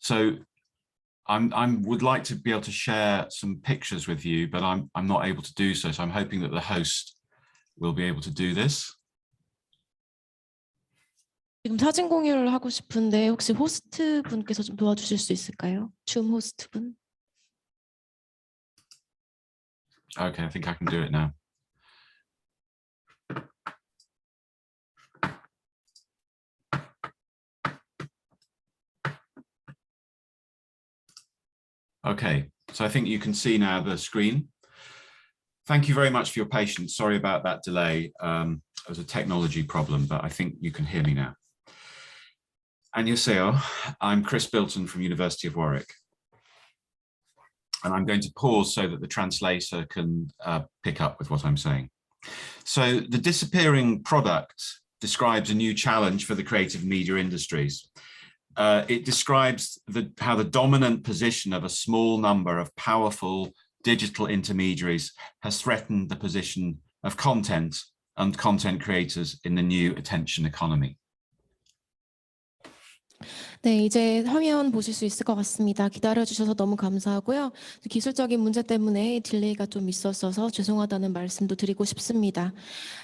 So I would like to be able to share some pictures with you, but I'm not able to do so. So I'm hoping that the host will be able to do this. 지금 사진 공유를 하고 싶은데 혹시 호스트 분께서 좀 도와주실 수 있을까요? 줌 호스트 분. Okay, I think I can do it now. Okay, so I think you can see now the screen. Thank you very much for your patience. Sorry about that delay. It was a technology problem, but I think you can hear me now. 안녕하세요. I'm Chris Bilton from University of Warwick. And I'm going to pause so that the translator can pick up with what I'm saying. So the disappearing product describes a new challenge for the creative media industries. It describes how the dominant position of a small number of powerful digital intermediaries has threatened the position of content and content creators in the new attention economy. 네, 이제 화면 보실 수 있을 것 같습니다. 기다려주셔서 너무 감사하고요. 기술적인 문제 때문에 딜레이가 좀 있었어서 죄송하다는 말씀도 드리고 싶습니다.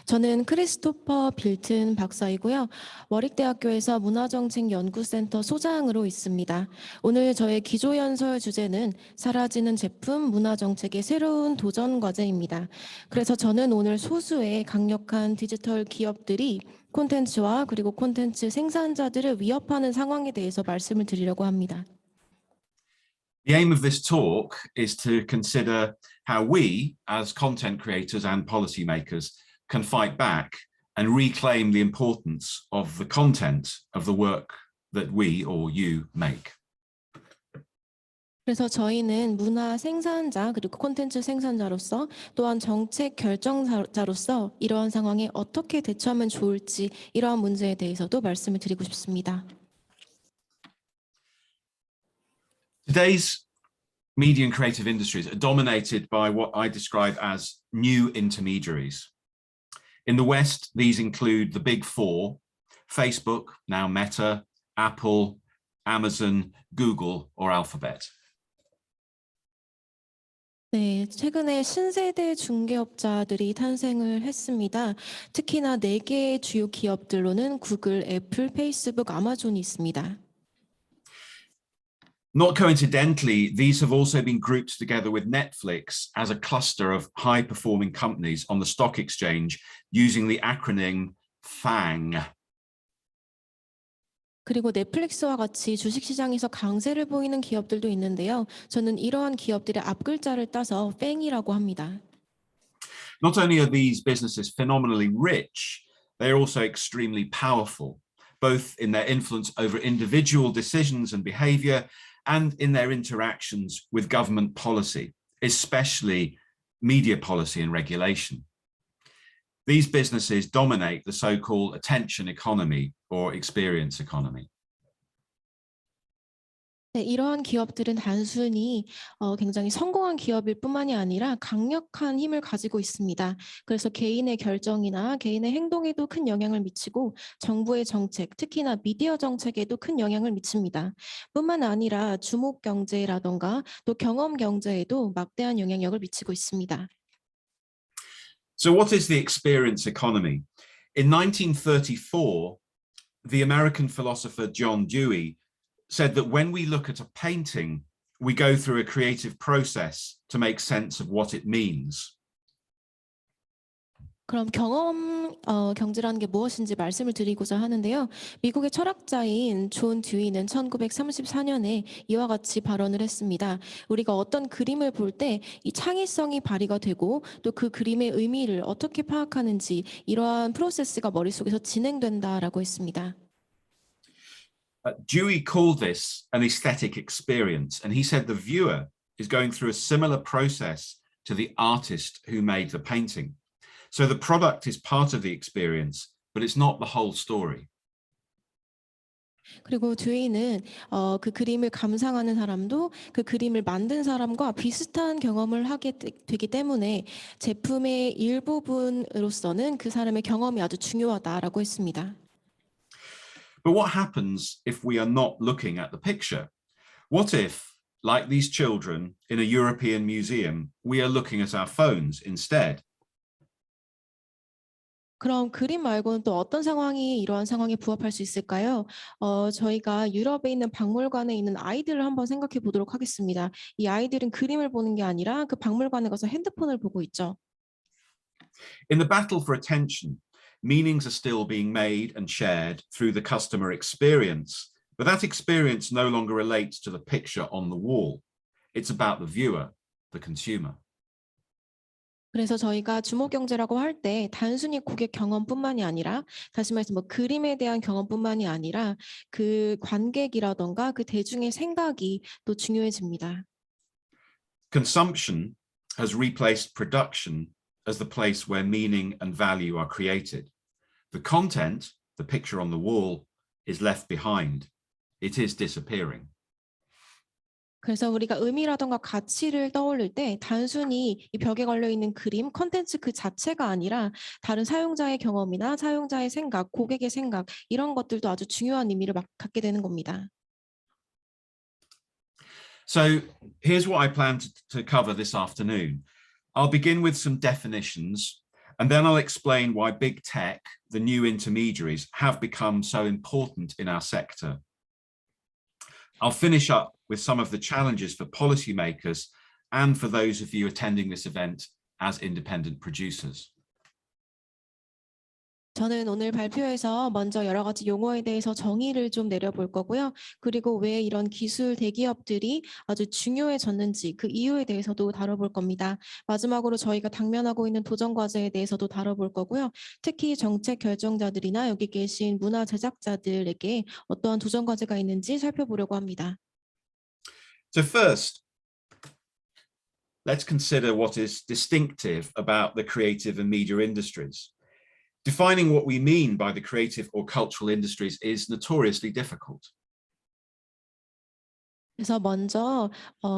저는 크리스토퍼 빌튼 박사이고요. 워릭대학교에서 문화정책연구센터 소장으로 있습니다. 오늘 저의 기조연설 주제는 사라지는 제품 문화정책의 새로운 도전 과제입니다. 그래서 저는 오늘 소수의 강력한 디지털 기업들이 콘텐츠와 그리고 콘텐츠 생산자들을 위협하는 상황에 대해서 말씀을 드리려고 합니다. The aim of this talk is to consider how we, as content creators and policymakers, can fight back and reclaim the importance of the content of the work that we or you make. 그래서 저희는 문화 생산자 그리고 콘텐츠 생산자로서 또한 정책 결정자로서 이러한 상황에 어떻게 대처하면 좋을지 이러한 문제에 대해서도 말씀을 드리고 싶습니다. Today's media and creative industries are dominated by what I describe as new intermediaries. In the West, these include the big four: Facebook, now Meta, Apple, Amazon, Google, or Alphabet. 네, 최근에 신세대 중개업자들이 탄생을 했습니다. 특히나 4개의 주요 기업들로는 구글, 애플, 페이스북, 아마존이 있습니다. Not coincidentally, these have also been grouped together with Netflix as a cluster of high-performing companies on the stock exchange using the acronym FANG. 그리고 넷플릭스와 같이 주식시장에서 강세를 보이는 기업들도 있는데요. 저는 이러한 기업들의 앞글자를 따서 FANG이라고 합니다. Not only are these businesses phenomenally rich, they are also extremely powerful, both in their influence over individual decisions and behavior and in their interactions with government policy, especially media policy and regulation. These businesses dominate the so-called attention economy or experience economy. 네, 이러한 기업들은 단순히 굉장히 성공한 기업일 뿐만이 아니라 강력한 힘을 가지고 있습니다. 그래서 개인의 결정이나 개인의 행동에도 큰 영향을 미치고 정부의 정책, 특히나 미디어 정책에도 큰 영향을 미칩니다. 뿐만 아니라 주목 경제라던가 또 경험 경제에도 막대한 영향력을 미치고 있습니다. So what is the experience economy? In 1934, the American philosopher John Dewey said that when we look at a painting, we go through a creative process to make sense of what it means. 그럼 경험 경제라는 게 무엇인지 말씀을 드리고자 하는데요. 미국의 철학자인 존 듀이는 1934년에 이와 같이 발언을 했습니다. 우리가 어떤 그림을 볼 때 이 창의성이 발휘가 되고 또 그 그림의 의미를 어떻게 파악하는지 이러한 프로세스가 머릿속에서 진행된다라고 했습니다. Dewey called this an aesthetic experience, and he said the viewer is going through a similar process to the artist who made the painting. So the product is part of the experience, but it's not the whole story. 그리고 듀이는 그 그림을 감상하는 사람도 그 그림을 만든 사람과 비슷한 경험을 하게 되기 때문에 제품의 일부분으로서는 그 사람의 경험이 아주 중요하다라고 했습니다. But what happens if we are not looking at the picture? What if, like these children in a European museum, we are looking at our phones instead? 그럼 그림 말고는 또 어떤 상황이 이러한 상황에 부합할 수 있을까요? 저희가 유럽에 있는 박물관에 있는 아이들을 한번 생각해 보도록 하겠습니다. 이 아이들은 그림을 보는 게 아니라 그 박물관에 가서 핸드폰을 보고 있죠. In the battle for attention, meanings are still being made and shared through the customer experience, but that experience no longer relates to the picture on the wall. It's about the viewer, the consumer. 그래서 저희가 주목 경제라고 할 때 단순히 고객 경험뿐만이 아니라 다시 말해서 뭐 그림에 대한 경험뿐만이 아니라 그 관객이라던가 그 대중의 생각이 또 중요해집니다. Consumption has replaced production as the place where meaning and value are created. The content, the picture on the wall, is left behind. It is disappearing. 그래서 우리가 의미라던가 가치를 떠올릴 때 단순히 이 벽에 걸려 있는 그림, 컨텐츠 그 자체가 아니라 다른 사용자의 경험이나 사용자의 생각, 고객의 생각 이런 것들도 아주 중요한 의미를 갖게 되는 겁니다. So here's what I plan to cover this afternoon. I'll begin with some definitions, and then I'll explain why big tech, the new intermediaries, have become so important in our sector. I'll finish up with some of the challenges for policymakers and for those of you attending this event as independent producers. 저는 오늘 발표에서 먼저 여러 가지 용어에 대해서 정의를 좀 내려볼 거고요. 그리고 왜 이런 기술 대기업들이 아주 중요해졌는지 그 이유에 대해서도 다뤄볼 겁니다. 마지막으로 저희가 당면하고 있는 도전 과제에 대해서도 다뤄볼 거고요. 특히 정책 결정자들이나 여기 계신 문화 제작자들에게 어떠한 도전 과제가 있는지 살펴보려고 합니다. So first, let's consider what is distinctive about the creative and media industries. Defining what we mean by the creative or cultural industries is notoriously difficult. 그래서 먼저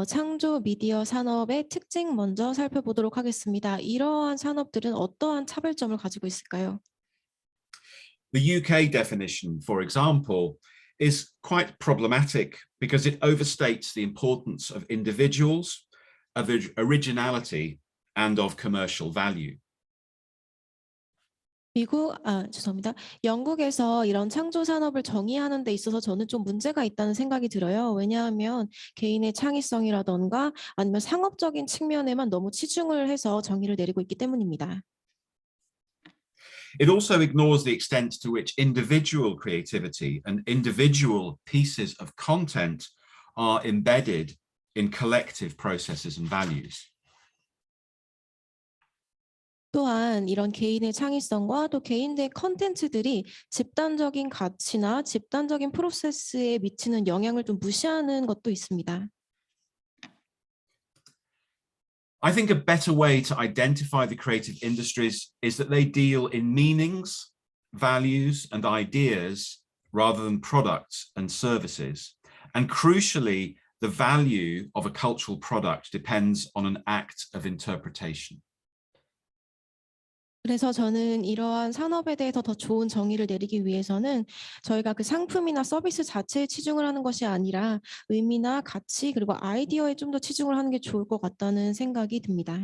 창조 미디어 산업의 특징 먼저 살펴보도록 하겠습니다. 이러한 산업들은 어떠한 차별점을 가지고 있을까요? The UK definition, for example, is quite problematic because it overstates the importance of individuals, of originality, and of commercial value. 죄송합니다. 영국에서 이런 창조 산업을 정의하는 데 있어서 저는 좀 문제가 있다는 생각이 들어요. 왜냐하면 개인의 창의성이라던가 아니면 상업적인 측면에만 너무 치중을 해서 정의를 내리고 있기 때문입니다. It also ignores the extent to which individual creativity and individual pieces of content are embedded in collective processes and values. 또한 이런 개인의 창의성과 또 개인의 컨텐츠들이 집단적인 가치나 집단적인 프로세스에 미치는 영향을 좀 무시하는 것도 있습니다. I think a better way to identify the creative industries is that they deal in meanings, values, and ideas rather than products and services. And crucially, the value of a cultural product depends on an act of interpretation. 그래서 저는 이러한 산업에 대해서 더 좋은 정의를 내리기 위해서는 저희가 그 상품이나 서비스 자체에 치중을 하는 것이 아니라 의미나 가치 그리고 아이디어에 좀 더 치중을 하는 게 좋을 것 같다는 생각이 듭니다.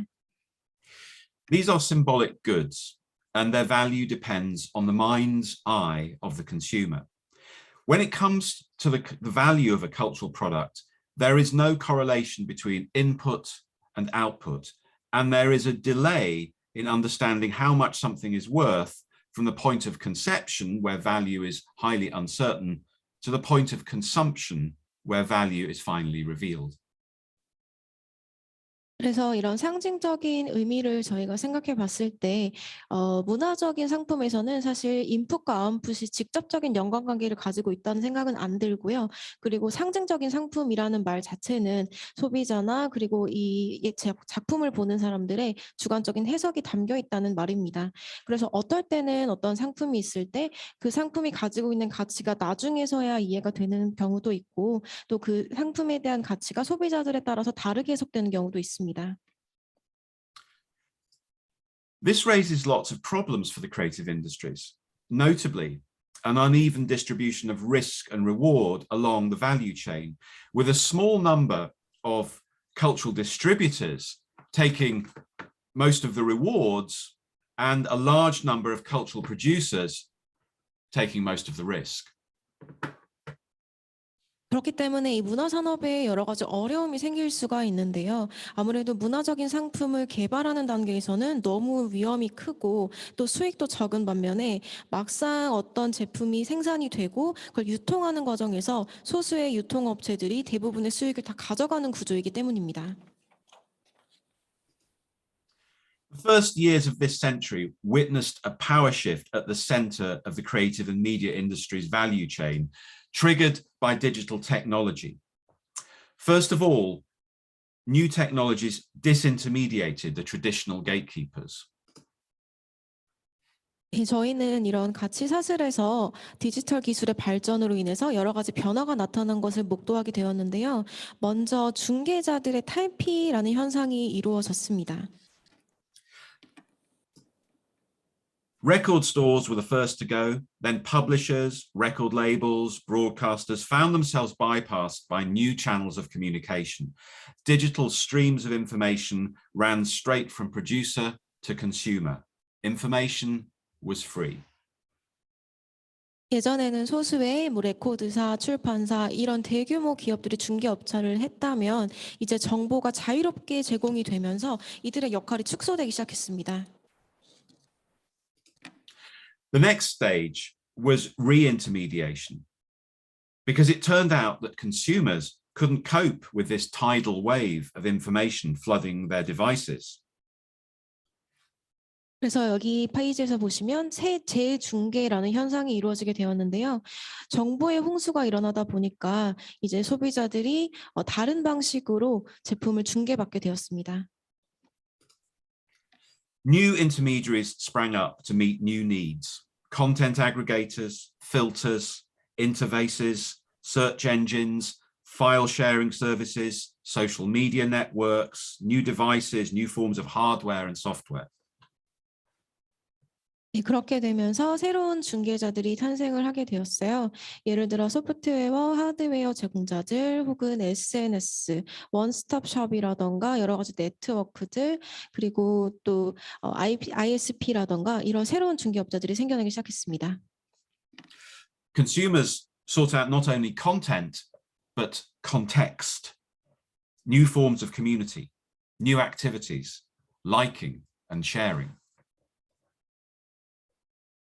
These are symbolic goods, and their value depends on the mind's eye of the consumer. When it comes to the value of a cultural product, there is no correlation between input and output, and there is a delay in understanding how much something is worth from the point of conception, where value is highly uncertain, to the point of consumption, where value is finally revealed. 그래서 이런 상징적인 의미를 저희가 생각해 봤을 때 문화적인 상품에서는 사실 인풋과 아웃풋이 직접적인 연관관계를 가지고 있다는 생각은 안 들고요. 그리고 상징적인 상품이라는 말 자체는 소비자나 그리고 이 작품을 보는 사람들의 주관적인 해석이 담겨 있다는 말입니다. 그래서 어떨 때는 어떤 상품이 있을 때 그 상품이 가지고 있는 가치가 나중에서야 이해가 되는 경우도 있고 또 그 상품에 대한 가치가 소비자들에 따라서 다르게 해석되는 경우도 있습니다. This raises lots of problems for the creative industries. Notably, an uneven distribution of risk and reward along the value chain, with a small number of cultural distributors taking most of the rewards and a large number of cultural producers taking most of the risk. 그렇기 때문에 이 문화 산업에 여러 가지 어려움이 생길 수가 있는데요. 아무래도 문화적인 상품을 개발하는 단계에서는 너무 위험이 크고 또 수익도 적은 반면에 막상 어떤 제품이 생산이 되고 그걸 유통하는 과정에서 소수의 유통업체들이 대부분의 수익을 다 가져가는 구조이기 때문입니다. The first years of this century witnessed a power shift at the center of the creative and media industry's value chain, triggered by digital technology. First of all, new technologies disintermediated the traditional gatekeepers. 저희는 이런 가치 사슬에서 디지털 기술의 발전으로 인해서 여러 가지 변화가 나타난 것을 목도하게 되었는데요. 먼저 중개자들의 탈피라는 현상이 이루어졌습니다. Record stores were the first to go, then publishers, record labels, broadcasters found themselves bypassed by new channels of communication. Digital streams of information ran straight from producer to consumer. Information was free. 예전에는 소수의 레코드사, 출판사 이런 대규모 기업들이 중개업체를 했다면 이제 정보가 자유롭게 제공이 되면서 이들의 역할이 축소되기 시작했습니다. The next stage was re-intermediation, because it turned out that consumers couldn't cope with this tidal wave of information flooding their devices. 그래서 여기 페이지에서 보시면 새 재중개라는 현상이 이루어지게 되었는데요. 정보의 홍수가 일어나다 보니까 이제 소비자들이 다른 방식으로 제품을 중개받게 되었습니다. New intermediaries sprang up to meet new needs. Content aggregators, filters, interfaces, search engines, file sharing services, social media networks, new devices, new forms of hardware and software. 그렇게 되면서 새로운 중개자들이 탄생을 하게 되었어요. 예를 들어 소프트웨어, 하드웨어 제공자들 혹은 SNS, 원스톱숍이라던가 여러 가지 네트워크들 그리고 또 ISP라던가 이런 새로운 중개업자들이 생겨나기 시작했습니다. Consumers sought out not only content, but context, new forms of community, new activities, liking and sharing.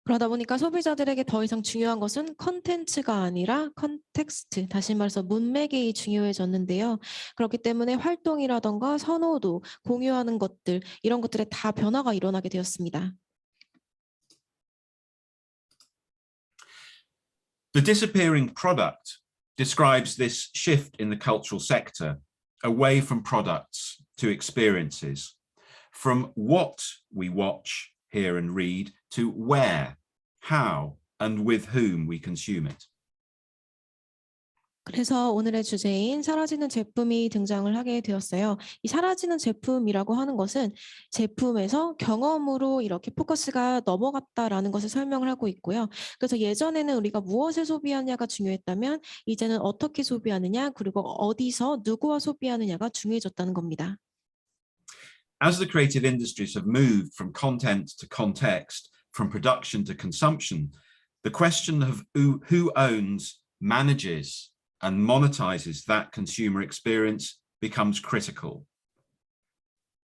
그러다 보니까 소비자들에게 더 이상 중요한 것은 컨텐츠가 아니라 컨텍스트, 다시 말해서 문맥이 중요해졌는데요. 그렇기 때문에 활동이라던가 선호도, 공유하는 것들, 이런 것들에 다 변화가 일어나게 되었습니다. The disappearing product describes this shift in the cultural sector away from products to experiences, from what we watch, hear and read to where, how and with whom we consume it. 그래서 오늘의 주제인 사라지는 제품이 등장을 하게 되었어요. 이 사라지는 제품이라고 하는 것은 제품에서 경험으로 이렇게 포커스가 넘어갔다라는 것을 설명을 하고 있고요. 그래서 예전에는 우리가 무엇을 소비하냐가 중요했다면 이제는 어떻게 소비하느냐 그리고 어디서 누구와 소비하느냐가 중요해졌다는 겁니다. As the creative industries have moved from content to context, from production to consumption, the question of who owns, manages, and monetizes that consumer experience becomes critical.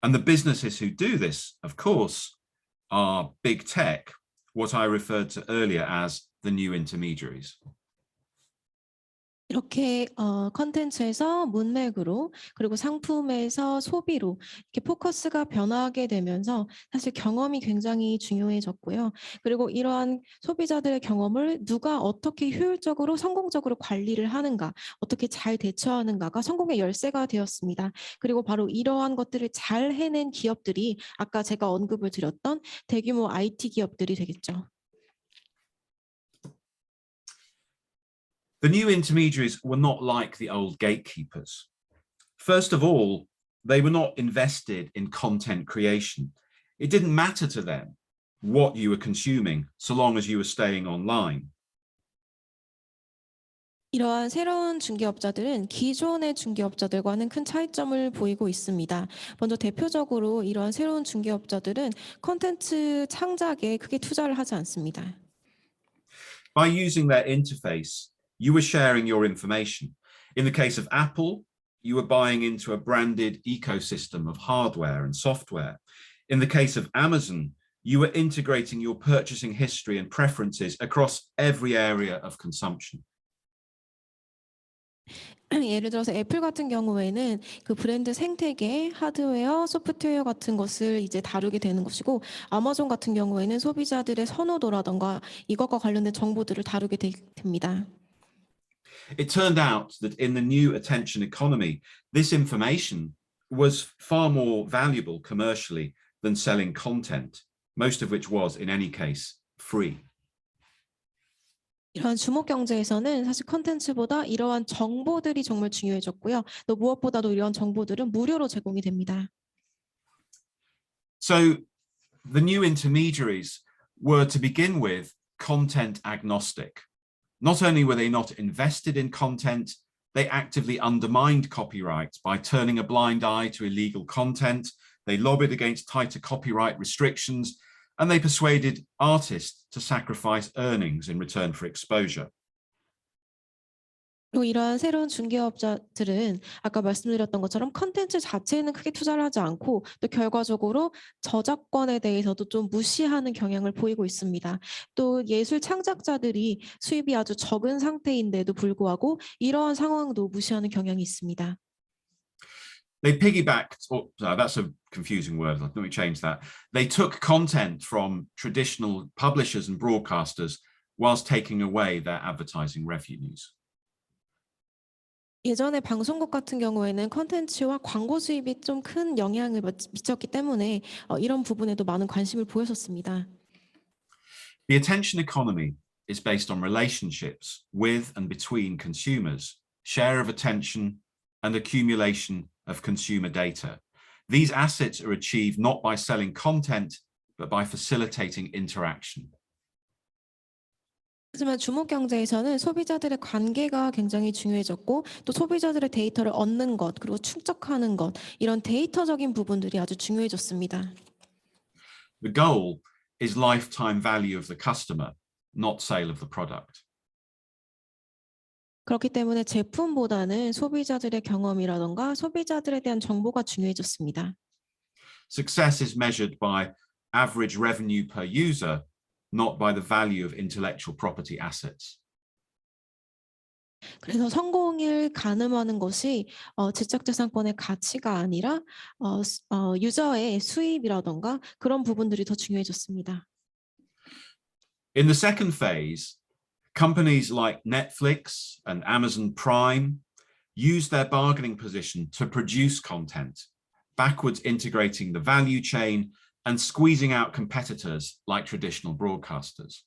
And the businesses who do this, of course, are big tech, what I referred to earlier as the new intermediaries. 이렇게 컨텐츠에서 문맥으로 그리고 상품에서 소비로 이렇게 포커스가 변화하게 되면서 사실 경험이 굉장히 중요해졌고요. 그리고 이러한 소비자들의 경험을 누가 어떻게 효율적으로 성공적으로 관리를 하는가, 어떻게 잘 대처하는가가 성공의 열쇠가 되었습니다. 그리고 바로 이러한 것들을 잘 해낸 기업들이 아까 제가 언급을 드렸던 대규모 IT 기업들이 되겠죠. The new intermediaries were not like the old gatekeepers. First of all, they were not invested in content creation. It didn't matter to them what you were consuming so long as you were staying online. 이러한 새로운 중개업자들은 기존의 중개업자들과는 큰 차이점을 보이고 있습니다. 먼저 대표적으로 이러한 새로운 중개업자들은 콘텐츠 창작에 크게 투자를 하지 않습니다. By using their interface, you were sharing your information. In the case of Apple, you were buying into a branded ecosystem of hardware and software. In the case of Amazon, you were integrating your purchasing history and preferences across every area of consumption. 예를 들어서 애플 같은 경우에는 그 브랜드 생태계, 하드웨어, 소프트웨어 같은 것을 이제 다루게 되는 것이고, 아마존 같은 경우에는 소비자들의 선호도라던가 이것과 관련된 정보들을 다루게 됩니다. It turned out that in the new attention economy, this information was far more valuable commercially than selling content, most of which was, in any case, free. 이러한 주목 경제에서는 사실 컨텐츠보다 이러한 정보들이 정말 중요해졌고요. 또 무엇보다도 이러한 정보들은 무료로 제공이 됩니다. So the new intermediaries were, to begin with, content agnostic. Not only were they not invested in content, they actively undermined copyright by turning a blind eye to illegal content. They lobbied against tighter copyright restrictions, and they persuaded artists to sacrifice earnings in return for exposure. 그리고 이러한 새로운 중개업자들은 아까 말씀드렸던 것처럼 컨텐츠 자체에는 크게 투자를 하지 않고 또 결과적으로 저작권에 대해서도 좀 무시하는 경향을 보이고 있습니다. 또 예술 창작자들이 수입이 아주 적은 상태인데도 불구하고 이러한 상황도 무시하는 경향이 있습니다. They piggybacked, that's a confusing word, let me change that. They took content from traditional publishers and broadcasters whilst taking away their advertising revenues. 예전에 방송국 같은 경우에는 컨텐츠와 광고 수입이 좀 큰 영향을 미쳤기 때문에 이런 부분에도 많은 관심을 보였었습니다. The attention economy is based on relationships with and between consumers, share of attention, and accumulation of consumer data. These assets are achieved not by selling content, but by facilitating interaction. 하지만 주목 경제에서는 소비자들의 관계가 굉장히 중요해졌고 또 소비자들의 데이터를 얻는 것 그리고 축적하는 것 이런 데이터적인 부분들이 아주 중요해졌습니다. The goal is lifetime value of the customer, not sale of the product. 그렇기 때문에 제품보다는 소비자들의 경험이라던가 소비자들에 대한 정보가 중요해졌습니다. Success is measured by average revenue per user, not by the value of intellectual property assets. 그래서 성공을 가늠하는 것이 지적재산권의 가치가 아니라 유저의 수입이라던가 그런 부분들이 더 중요해졌습니다. In the second phase, companies like Netflix and Amazon Prime use their bargaining position to produce content, backwards integrating the value chain and squeezing out competitors like traditional broadcasters.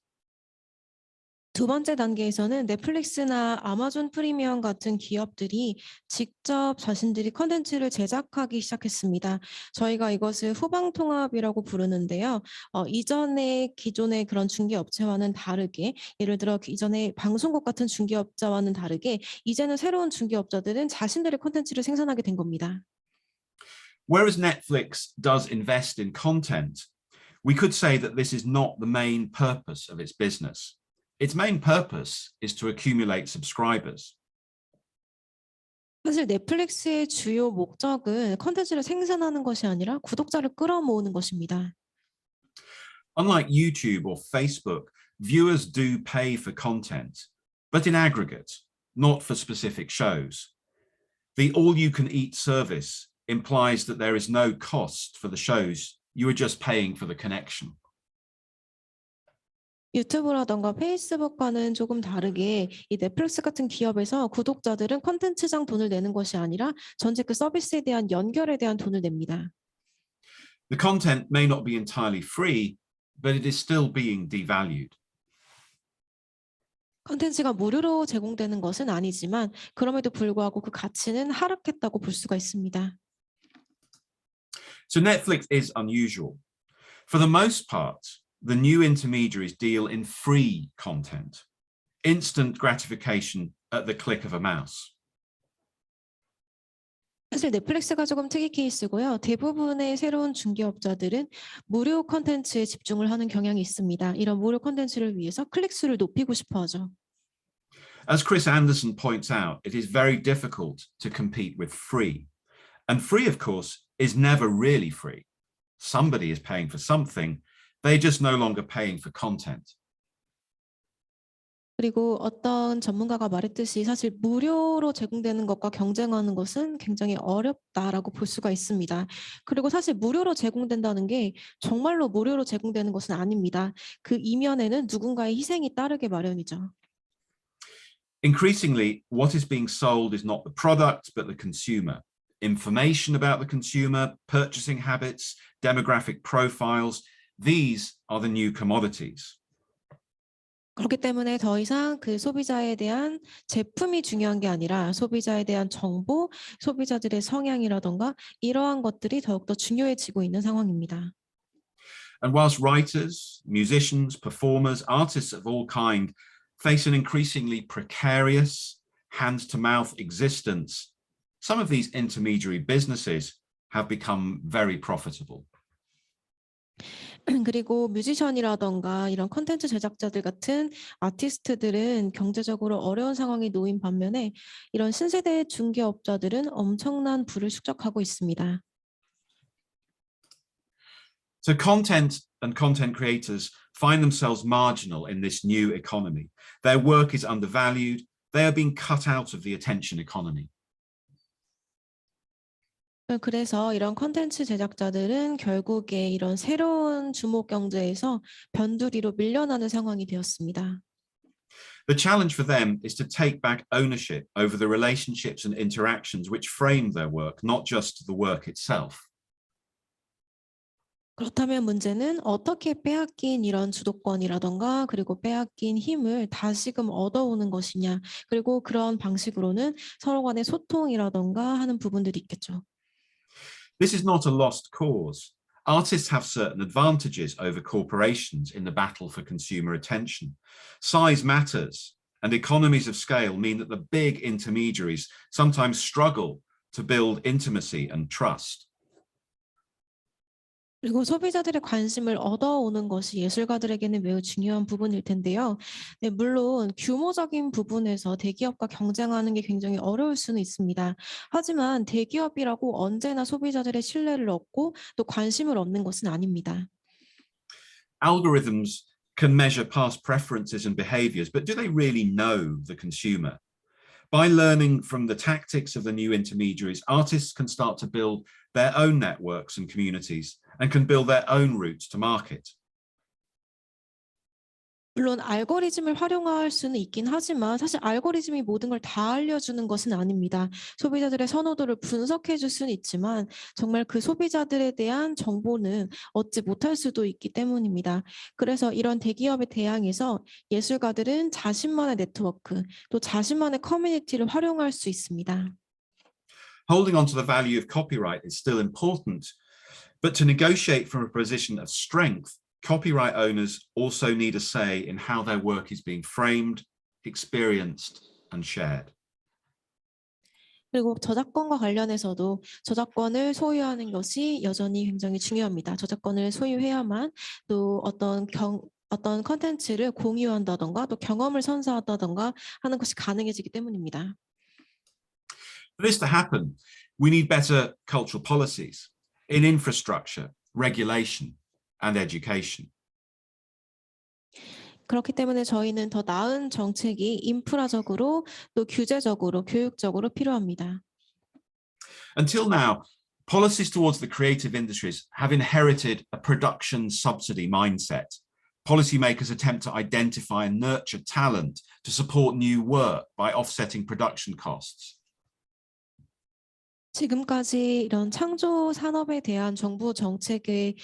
두 번째 단계에서는 넷플릭스나 아마존 프리미엄 같은 기업들이 직접 자신들이 컨텐츠를 제작하기 시작했습니다. 저희가 이것을 후방통합이라고 부르는데요. 이전에 기존의 그런 중개업체와는 다르게 예를 들어 이전에 방송국 같은 중개업자와는 다르게 이제는 새로운 중개업자들은 자신들의 컨텐츠를 생산하게 된 겁니다. Whereas Netflix does invest in content, we could say that this is not the main purpose of its business. Its main purpose is to accumulate subscribers. 사실 넷플릭스의 주요 목적은 컨텐츠를 생산하는 것이 아니라 구독자를 끌어모으는 것입니다. Unlike YouTube or Facebook, viewers do pay for content, but in aggregate, not for specific shows. The all-you-can-eat service implies that there is no cost for the shows, you are just paying for the connection. 유튜브라던가 페이스북과는 조금 다르게 이 넷플릭스 같은 기업에서 구독자들은 콘텐츠장 돈을 내는 것이 아니라 전체 그 서비스에 대한 연결에 대한 돈을 냅니다. The content may not be entirely free, but it is still being devalued. 콘텐츠가 무료로 제공되는 것은 아니지만 그럼에도 불구하고 그 가치는 하락했다고 볼 수가 있습니다. So Netflix is unusual. For the most part, the new intermediaries deal in free content, instant gratification at the click of a mouse. 사실 넷플릭스가 조금 특이 케이스고요. 대부분의 새로운 중개업자들은 무료 콘텐츠에 집중을 하는 경향이 있습니다. 이런 무료 콘텐츠를 위해서 클릭수를 높이고 싶어 하죠. As Chris Anderson points out, it is very difficult to compete with free. And free, of course, is never really free. Somebody is paying for something. They're just no longer paying for content. 그리고 어떤 전문가가 말했듯이 사실 무료로 제공되는 것과 경쟁하는 것은 굉장히 어렵다라고 볼 수가 있습니다. 그리고 사실 무료로 제공된다는 게 정말로 무료로 제공되는 것은 아닙니다. 그 이면에는 누군가의 희생이 따르게 마련이죠. Increasingly, what is being sold is not the product, but the consumer. Information about the consumer, purchasing habits, demographic profiles, these are the new commodities. 그렇기 때문에 더 이상 그 소비자에 대한 제품이 중요한 게 아니라 소비자에 대한 정보, 소비자들의 성향이라던가 이러한 것들이 더욱더 중요해지고 있는 상황입니다. And whilst writers, musicians, performers, artists of all kind face an increasingly precarious, hand-to-mouth existence, some of these intermediary businesses have become very profitable. 그리고 뮤지션이라던가 이런 콘텐츠 제작자들 같은 아티스트들은 경제적으로 어려운 상황에 놓인 반면에 이런 신세대 중개업자들은 엄청난 부를 축적하고 있습니다. So content and content creators find themselves marginal in this new economy. Their work is undervalued. They are being cut out of the attention economy. 그래서 이런 콘텐츠 제작자들은 결국에 이런 새로운 주목 경제에서 변두리로 밀려나는 상황이 되었습니다. The challenge for them is to take back ownership over the relationships and interactions which frame their work, not just the work itself. 그렇다면 문제는 어떻게 빼앗긴 이런 주도권이라던가 그리고 빼앗긴 힘을 다시금 얻어오는 것이냐, 그리고 그런 방식으로는 서로 간의 소통이라던가 하는 부분들이 있겠죠. This is not a lost cause. Artists have certain advantages over corporations in the battle for consumer attention. Size matters, and economies of scale mean that the big intermediaries sometimes struggle to build intimacy and trust. 그리고 소비자들의 관심을 얻어오는 것이 예술가들에게는 매우 중요한 부분일 텐데요. 네, 물론 규모적인 부분에서 대기업과 경쟁하는 게 굉장히 어려울 수는 있습니다. 하지만 대기업이라고 언제나 소비자들의 신뢰를 얻고 또 관심을 얻는 것은 아닙니다. Algorithms can measure past preferences and behaviors, but do they really know the consumer? By learning from the tactics of the new intermediaries, artists can start to build their own networks and communities and can build their own routes to market. 물론 알고리즘을 활용할 수는 있긴 하지만 사실 알고리즘이 모든 걸 다 알려주는 것은 아닙니다. 소비자들의 선호도를 분석해 줄 수는 있지만 정말 그 소비자들에 대한 정보는 얻지 못할 수도 있기 때문입니다. 그래서 이런 대기업에 대항해서 예술가들은 자신만의 네트워크, 또 자신만의 커뮤니티를 활용할 수 있습니다. Holding on to the value of copyright is still important, but to negotiate from a position of strength, copyright owners also need a say in how their work is being framed, experienced, and shared. 그리고 저작권과 관련해서도 저작권을 소유하는 것이 여전히 굉장히 중요합니다. 저작권을 소유해야만 또 어떤 컨텐츠를 공유한다던가 또 경험을 선사한다던가 하는 것이 가능해지기 때문입니다. For this to happen, we need better cultural policies in infrastructure, regulation, and education. 그렇기 때문에 저희는 더 나은 정책이 인프라적으로 또 규제적으로 교육적으로 필요합니다. Until now, policies towards the creative industries have inherited a production subsidy mindset. Policymakers attempt to identify and nurture talent to support new work by offsetting production costs. 지금까지 이런 창조 산업에 대한 정부 정책의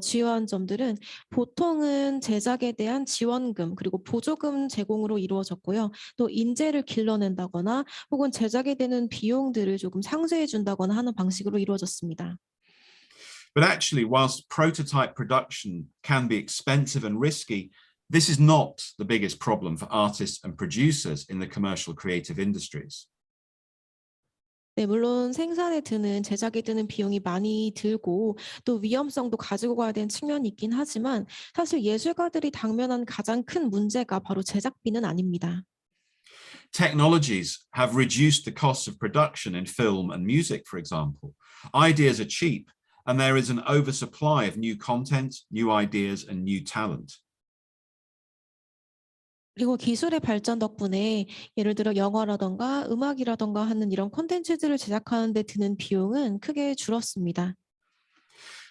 주요한 점들은 보통은 제작에 대한 지원금 그리고 보조금 제공으로 이루어졌고요. 또 인재를 길러낸다거나 혹은 제작에 되는 비용들을 조금 상쇄해 준다거나 하는 방식으로 이루어졌습니다. But actually, whilst prototype production can be expensive and risky, This is not the biggest problem for artists and producers in the commercial creative industries. 네, 물론 생산에 드는 제작에 드는 비용이 많이 들고 또 위험성도 가지고 가야 되는 측면이 있긴 하지만 사실 예술가들이 당면한 가장 큰 문제가 바로 제작비는 아닙니다. Technologies have reduced the costs of production in film and music, for example. Ideas are cheap, and there is an oversupply of new content, new ideas, and new talent. 그리고 기술의 발전 덕분에 예를 들어 영화라던가 음악이라던가 하는 이런 콘텐츠들을 제작하는 데 드는 비용은 크게 줄었습니다.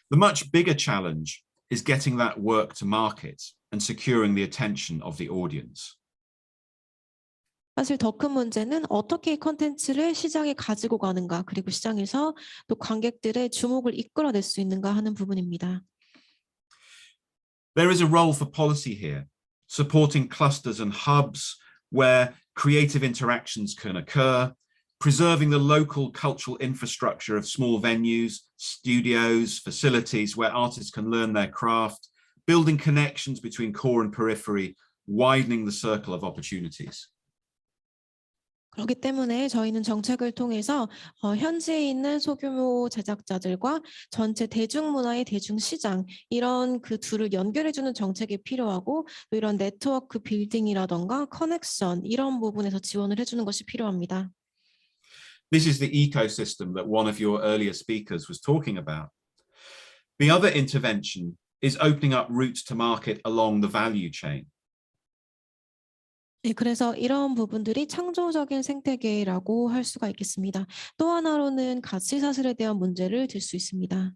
The much bigger challenge is getting that work to market and securing the attention of the audience. 사실 더 큰 문제는 어떻게 이 콘텐츠를 시장에 가지고 가는가, 그리고 시장에서 또 관객들의 주목을 이끌어낼 수 있는가 하는 부분입니다. There is a role for policy here, supporting clusters and hubs where creative interactions can occur, preserving the local cultural infrastructure of small venues, studios, facilities where artists can learn their craft, building connections between core and periphery, widening the circle of opportunities. 그렇기 때문에 저희는 정책을 통해서 현지에 있는 소규모 제작자들과 전체 대중문화의 대중시장 이런 그 둘을 연결해주는 정책이 필요하고 또 이런 네트워크 빌딩이라던가 커넥션 이런 부분에서 지원을 해주는 것이 필요합니다. This is the ecosystem that one of your earlier speakers was talking about. The other intervention is opening up routes to market along the value chain. 네, 그래서 이런 부분들이 창조적인 생태계라고 할 수가 있겠습니다. 또 하나로는 가치 사슬에 대한 문제를 들 수 있습니다.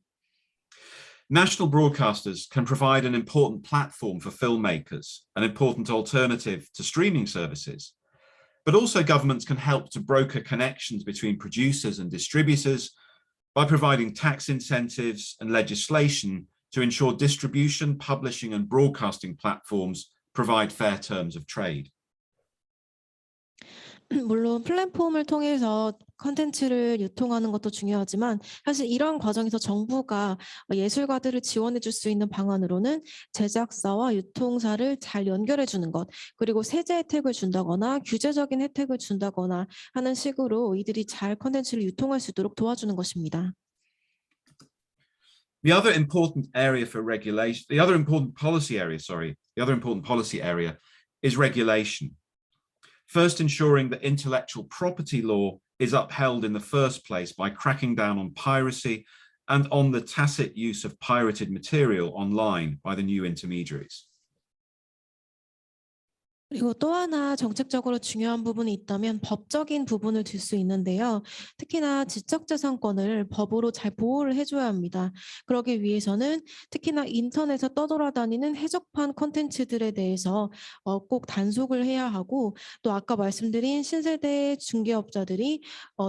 National broadcasters can provide an important platform for filmmakers, an important alternative to streaming services. But also governments can help to broker connections between producers and distributors by providing tax incentives and legislation to ensure distribution, publishing and broadcasting platforms provide fair terms of trade. 물론 플랫폼을 통해서 컨텐츠를 유통하는 것도 중요하지만 사실 이런 과정에서 정부가 예술가들을 지원해 줄 수 있는 방안으로는 제작사와 유통사를 잘 연결해 주는 것, 그리고 세제 혜택을 준다거나 규제적인 혜택을 준다거나 하는 식으로 이들이 잘 컨텐츠를 유통할 수 있도록 도와주는 것입니다. The other important area for regulation, the other important policy area is regulation. First, ensuring that intellectual property law is upheld in the first place by cracking down on piracy and on the tacit use of pirated material online by the new intermediaries. 그리고 또 하나 정책적으로 중요한 부분이 있다면 법적인 부분을 들 수 있는데요. 특히나 지적재산권을 법으로 잘 보호를 해줘야 합니다. 그러기 위해서는 특히나 인터넷에 떠돌아다니는 해적판 콘텐츠들에 대해서 꼭 단속을 해야 하고 또 아까 말씀드린 신세대 중개업자들이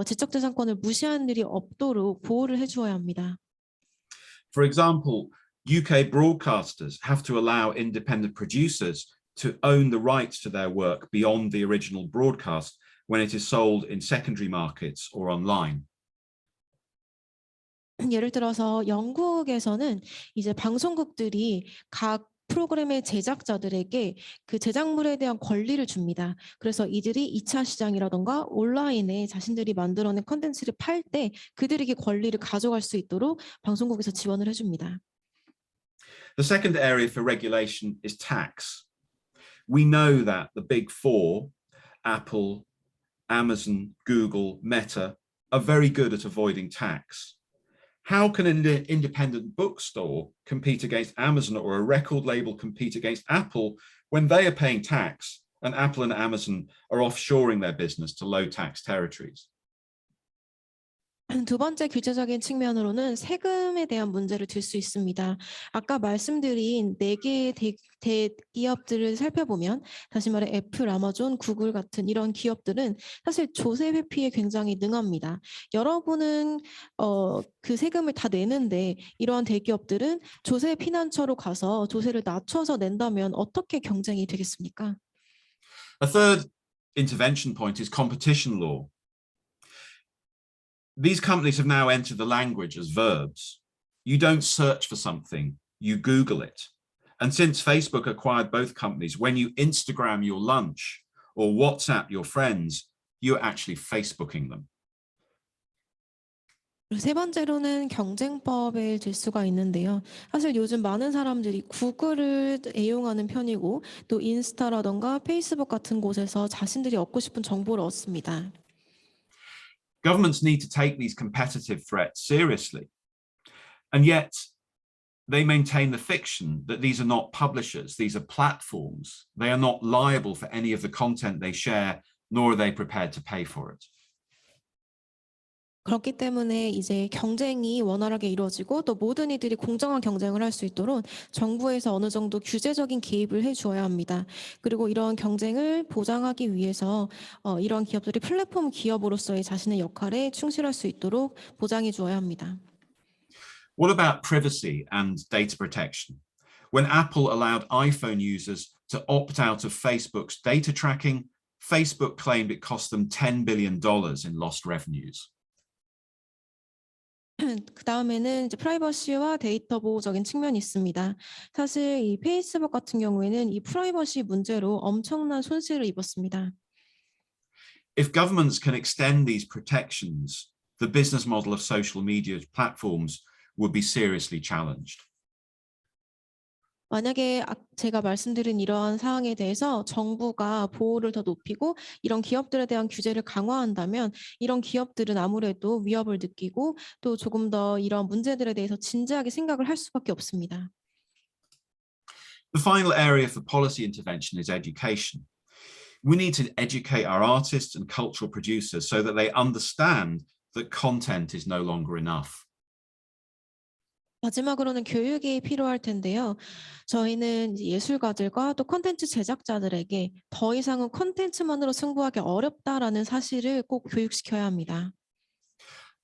지적재산권을 무시하는 일이 없도록 보호를 해주어야 합니다. For example, UK broadcasters have to allow independent producers to own the rights to their work beyond the original broadcast when it is sold in secondary markets or online. 예를 들어서 영국에서는 이제 방송국들이 각 프로그램의 제작자들에게 그 제작물에 대한 권리를 줍니다. 그래서 이들이 2차 시장이라던가 온라인에 자신들이 만들어낸 콘텐츠를 팔 때 그들에게 권리를 가져갈 수 있도록 방송국에서 지원을 해줍니다. The second area for regulation is tax. We know that the big four, Apple, Amazon, Google, Meta, are very good at avoiding tax. How can an independent bookstore compete against Amazon or a record label compete against Apple when they are paying tax and Apple and Amazon are offshoring their business to low tax territories? 두 번째 규제적인 측면으로는 세금에 대한 문제를 들 수 있습니다. 아까 말씀드린 4개의 대기업들을 살펴보면 다시 말해 애플, 아마존, 구글 같은 이런 기업들은 사실 조세 회피에 굉장히 능합니다. 여러분은 그 세금을 다 내는데 이러한 대기업들은 조세 피난처로 가서 조세를 낮춰서 낸다면 어떻게 경쟁이 되겠습니까? A third intervention point is competition law. These companies have now entered the language as verbs. You don't search for something, you Google it. And since Facebook acquired both companies, when you Instagram your lunch or WhatsApp your friends, you're actually Facebooking them. 그리고 세 번째로는 경쟁법을 들 수가 있는데요. 사실 요즘 많은 사람들이 구글을 애용하는 편이고 또 인스타라던가 페이스북 같은 곳에서 자신들이 얻고 싶은 정보를 얻습니다. Governments need to take these competitive threats seriously. And yet they maintain the fiction that these are not publishers, these are platforms. They are not liable for any of the content they share, nor are they prepared to pay for it. 그렇기 때문에 이제 경쟁이 원활하게 이루어지고 또 모든 이들이 공정한 경쟁을 할 수 있도록 정부에서 어느 정도 규제적인 개입을 해주어야 합니다. 그리고 이런 경쟁을 보장하기 위해서 이런 기업들이 플랫폼 기업으로서의 자신의 역할에 충실할 수 있도록 보장해 주어야 합니다. What about privacy and data protection? When Apple allowed iPhone users to opt out of Facebook's data tracking, Facebook claimed it cost them $10 billion in lost revenues. 그 다음에는 이제 프라이버시와 데이터 보호적인 측면이 있습니다. 사실 이 페이스북 같은 경우에는 이 프라이버시 문제로 엄청난 손실을 입었습니다. If governments can extend these protections, the business model of social media platforms would be seriously challenged. 만약에 제가 말씀드린 이러한 사항에 대해서 정부가 보호를 더 높이고 이런 기업들에 대한 규제를 강화한다면 이런 기업들은 아무래도 위협을 느끼고 또 조금 더 이런 문제들에 대해서 진지하게 생각을 할 수밖에 없습니다. The final area for policy intervention is education. We need to educate our artists and cultural producers so that they understand that content is no longer enough. 마지막으로는 교육이 필요할 텐데요. 저희는 예술가들과 또 콘텐츠 제작자들에게 더 이상은 콘텐츠만으로 승부하기 어렵다라는 사실을 꼭 교육시켜야 합니다.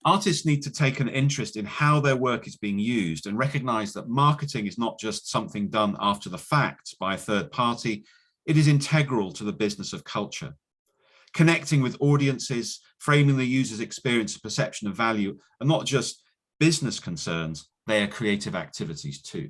Artists need to take an interest in how their work is being used and recognize that marketing is not just something done after the fact by a third party, it is integral to the business of culture. Connecting with audiences, framing the user's experience and perception of value are not just business concerns, they are creative activities too.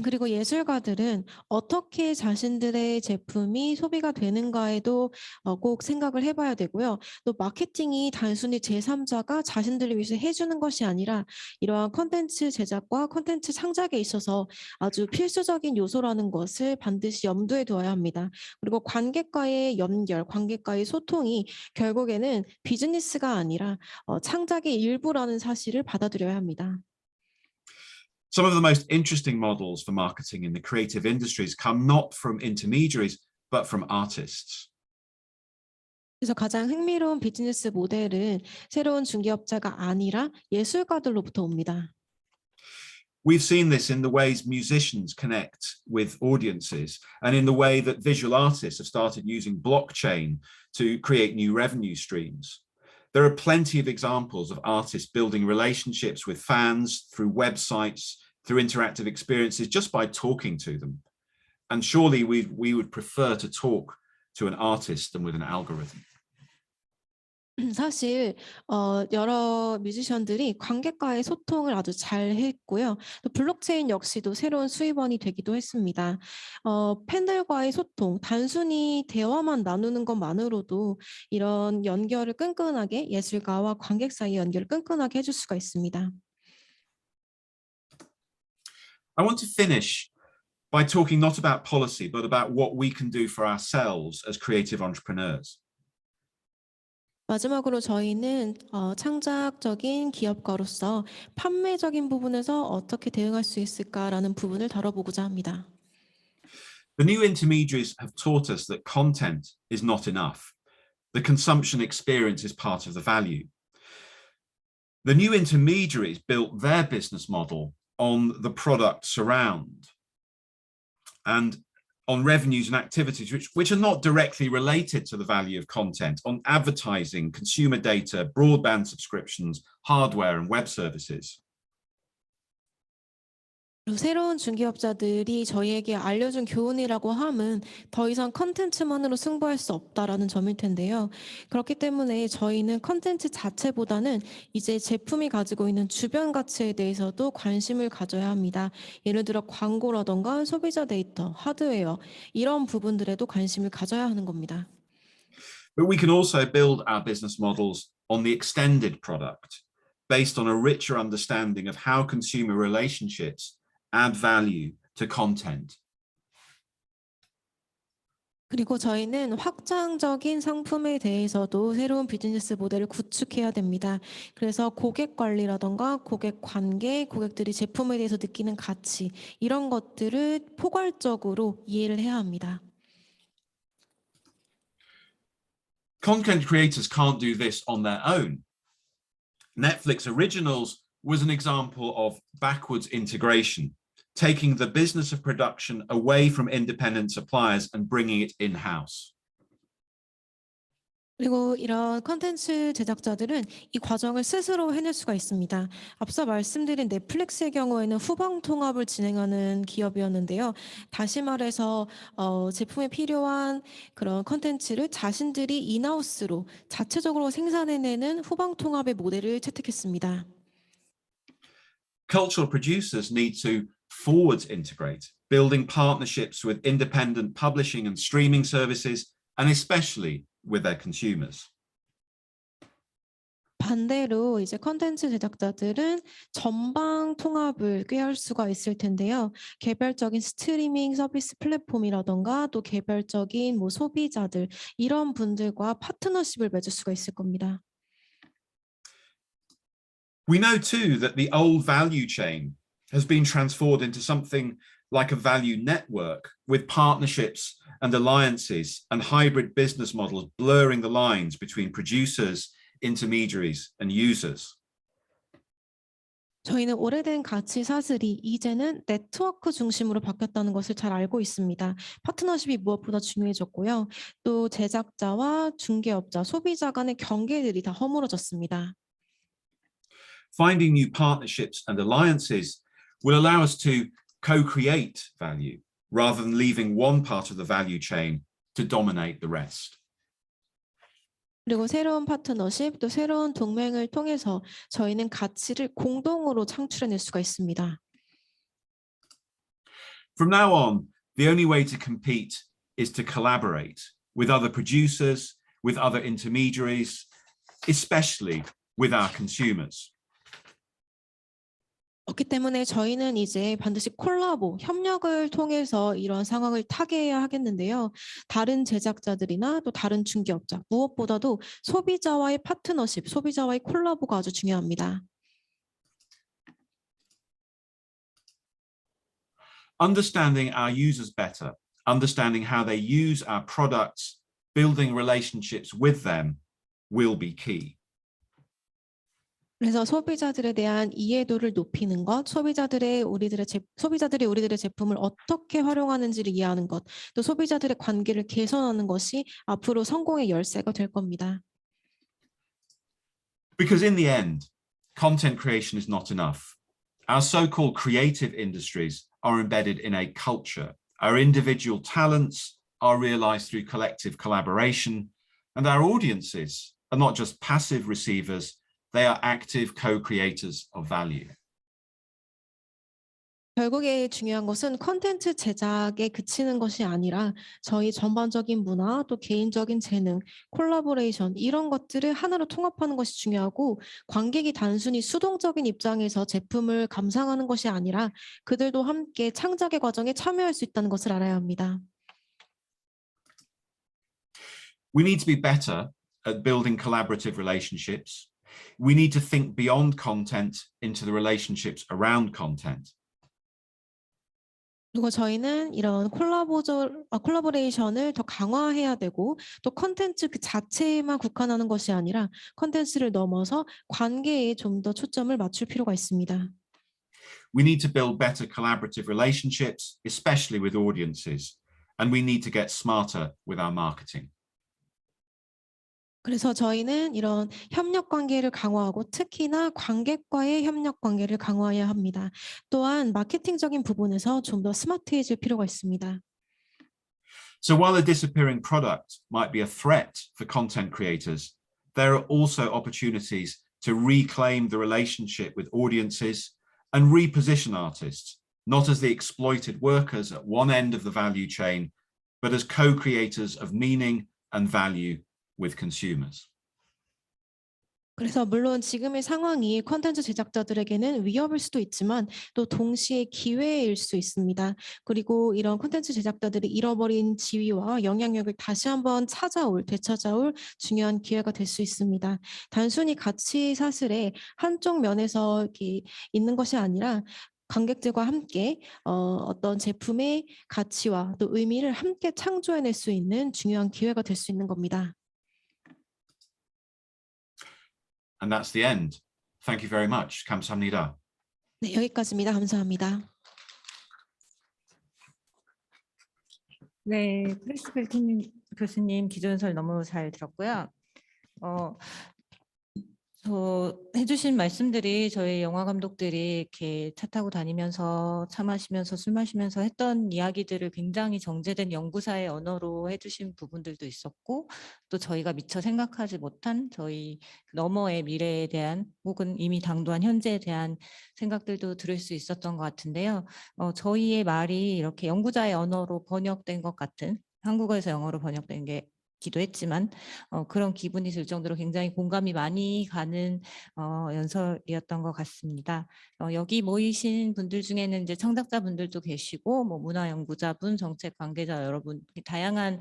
그리고 예술가들은 어떻게 자신들의 제품이 소비가 되는가에도 꼭 생각을 해봐야 되고요. 또 마케팅이 단순히 제3자가 자신들을 위해서 해주는 것이 아니라 이러한 콘텐츠 제작과 콘텐츠 창작에 있어서 아주 필수적인 요소라는 것을 반드시 염두에 두어야 합니다. 그리고 관객과의 연결, 관객과의 소통이 결국에는 비즈니스가 아니라 창작의 일부라는 사실을 받아들여야 합니다. Some of the most interesting models for marketing in the creative industries come not from intermediaries, but from artists. 그래서 가장 흥미로운 비즈니스 모델은 새로운 중개업자가 아니라 예술가들로부터 옵니다. We've seen this in the ways musicians connect with audiences and in the way that visual artists have started using blockchain to create new revenue streams. There are plenty of examples of artists building relationships with fans through websites, through interactive experiences, just by talking to them. And surely we would prefer to talk to an artist than with an algorithm. 사실 여러 뮤지션들이 관객과의 소통을 아주 잘 했고요. 또 블록체인 역시도 새로운 수입원이 되기도 했습니다. 팬들과의 소통, 단순히 대화만 나누는 것만으로도 이런 연결을 끈끈하게 예술가와 관객 사이의 연결을 끈끈하게 해줄 수가 있습니다. I want to finish by talking not about policy, but about what we can do for ourselves as creative entrepreneurs. 마지막으로 저희는 창작적인 기업가로서 판매적인 부분에서 어떻게 대응할 수 있을까라는 부분을 다뤄보고자 합니다. The new intermediaries have taught us that content is not enough. The consumption experience is part of the value. The new intermediaries built their business model on the product surround and on revenues and activities which are not directly related to the value of content, on advertising, consumer data, broadband subscriptions, hardware and web services. 그리고 새로운 중개업자들이 저희에게 알려준 교훈이라고 함은 더 이상 컨텐츠만으로 승부할 수 없다라는 점일 텐데요. 그렇기 때문에 저희는 컨텐츠 자체보다는 이제 제품이 가지고 있는 주변 가치에 대해서도 관심을 가져야 합니다. 예를 들어 광고라던가 소비자 데이터, 하드웨어 이런 부분들에도 관심을 가져야 하는 겁니다. But we can also build our business models on the extended product based on a richer understanding of how consumer relationships add value to content. 그리고 저희는 확장적인 상품에 대해서도 새로운 비즈니스 모델을 구축해야 됩니다. 그래서 고객 관리라던가 고객 관계, 고객들이 제품에 대해서 느끼는 가치 이런 것들을 포괄적으로 이해를 해야 합니다. Content creators can't do this on their own. Netflix Originals was an example of backwards integration, taking the business of production away from independent suppliers and bringing it in-house. 그리고 이런 컨텐츠 제작자들은 이 과정을 스스로 해낼 수가 있습니다. 앞서 말씀드린 넷플릭스의 경우에는 후방 통합을 진행하는 기업이었는데요. 다시 말해서 제품에 필요한 그런 컨텐츠를 자신들이 인하우스로 자체적으로 생산해내는 후방 통합의 모델을 채택했습니다. Cultural producers need to forwards integrate, building partnerships with independent publishing and streaming services, and especially with their consumers. 반대로 이제 컨텐츠 제작자들은 전방 통합을 꾀할 수가 있을 텐데요. 개별적인 스트리밍 서비스 플랫폼이라던가 또 개별적인 뭐 소비자들 이런 분들과 파트너십을 맺을 수가 있을 겁니다. We know too that the old value chain has been transformed into something like a value network with partnerships and alliances and hybrid business models blurring the lines between producers, intermediaries, and users. 저희는 오래된 가치 사슬이 이제는 네트워크 중심으로 바뀌었다는 것을 잘 알고 있습니다. 파트너십이 무엇보다 중요해졌고요. 또 제작자와 중개업자, 소비자 간의 경계들이 다 허물어졌습니다. Finding new partnerships and alliances will allow us to co-create value rather than leaving one part of the value chain to dominate the rest. 그리고 새로운 파트너십 또 새로운 동맹을 통해서 저희는 가치를 공동으로 창출해낼 수가 있습니다. From now on, the only way to compete is to collaborate with other producers, with other intermediaries, especially with our consumers. 그렇기 때문에 저희는 이제 반드시 콜라보, 협력을 통해서 이런 상황을 타개해야 하겠는데요. 다른 제작자들이나 또 다른 중개업자, 무엇보다도 소비자와의 파트너십, 소비자와의 콜라보가 아주 중요합니다. Understanding our users better, understanding how they use our products, building relationships with them will be key. 그래서 소비자들에 대한 이해도를 높이는 것, 소비자들이 우리들의 제품을 어떻게 활용하는지를 이해하는 것, 또 소비자들의 관계를 개선하는 것이 앞으로 성공의 열쇠가 될 겁니다. Because in the end, content creation is not enough. Our so-called creative industries are embedded in a culture. Our individual talents are realized through collective collaboration, and our audiences are not just passive receivers, they are active co-creators of value. 결국에 중요한 것은 콘텐츠 제작에 그치는 것이 아니라 저희 전반적인 문화 또 개인적인 재능, 콜라보레이션 이런 것들을 하나로 통합하는 것이 중요하고 관객이 단순히 수동적인 입장에서 제품을 감상하는 것이 아니라 그들도 함께 창작의 과정에 참여할 수 있다는 것을 알아야 합니다. We need to be better at building collaborative relationships. We need to think beyond content into the relationships around content. 그리고 저희는 이런 콜라보레이션을 더 강화해야 되고 또 컨텐츠 그 자체에만 국한하는 것이 아니라 컨텐츠를 넘어서 관계에 좀 더 초점을 맞출 필요가 있습니다. We need to build better collaborative relationships, especially with audiences, and we need to get smarter with our marketing. 그래서 저희는 이런 협력 관계를 강화하고 특히나 관객과의 협력 관계를 강화해야 합니다. 또한 마케팅적인 부분에서 좀 더 스마트해질 필요가 있습니다. So while a disappearing product might be a threat for content creators, there are also opportunities to reclaim the relationship with audiences and reposition artists, not as the exploited workers at one end of the value chain, but as co-creators of meaning and value with consumers. 그래서 물론 지금의 상황이 콘텐츠 제작자들에게는 위협일 수도 있지만 또 동시에 기회일 수 있습니다. 그리고 이런 콘텐츠 제작자들이 잃어버린 지위와 영향력을 다시 한번 되찾아올 중요한 기회가 될 수 있습니다. 단순히 가치 사슬의 한쪽 면에서 이렇게 있는 것이 아니라 관객들과 함께 어떤 제품의 가치와 또 의미를 함께 창조해낼 수 있는 중요한 기회가 될 수 있는 겁니다. And that's the end. Thank you very much. 감사합니다. 네, 여기까지입니다. 감사합니다. 네, 크리스 벨튼 교수님 기존설 너무 잘 들었고요. 저 해주신 말씀들이 저희 영화 감독들이 이렇게 차 타고 다니면서 차 마시면서 술 마시면서 했던 이야기들을 굉장히 정제된 연구사의 언어로 해주신 부분들도 있었고, 또 저희가 미처 생각하지 못한 저희 너머의 미래에 대한 혹은 이미 당도한 현재에 대한 생각들도 들을 수 있었던 것 같은데요. 저희의 말이 이렇게 연구자의 언어로 번역된 것 같은, 한국어에서 영어로 번역된 게 기도 했지만 그런 기분이 들 정도로 굉장히 공감이 많이 가는 연설이었던 것 같습니다. 여기 모이신 분들 중에는 이제 창작자분들도 계시고 뭐 문화연구자분, 정책 관계자 여러분 다양한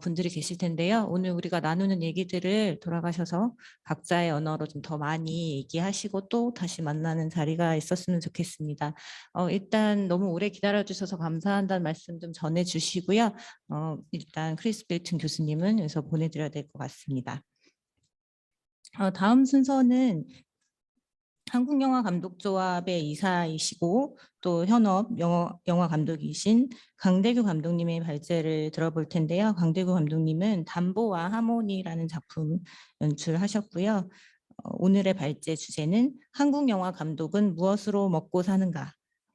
분들이 계실 텐데요. 오늘 우리가 나누는 얘기들을 돌아가셔서 각자의 언어로 좀 더 많이 얘기하시고 또 다시 만나는 자리가 있었으면 좋겠습니다. 일단 너무 오래 기다려주셔서 감사한다는 말씀 좀 전해주시고요. 일단 크리스 벨튼 교수님은 여기서 보내드려야 될 것 같습니다. 다음 순서는 한국영화감독조합의 이사이시고 또 현업 영화 감독이신 강대규 감독님의 발제를 들어볼 텐데요. 강대규 감독님은 담보와 하모니라는 작품 연출하셨고요. 오늘의 발제 주제는 한국영화 감독은 무엇으로 먹고 사는가?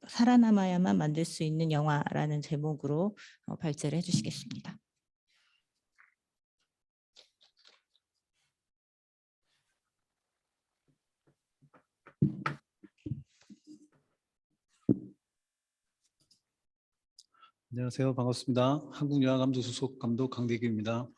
살아남아야만 만들 수 있는 영화라는 제목으로 발제를 해주시겠습니다. 안녕하세요. 반갑습니다. 한국영화감독 소속 감독 강대규입니다.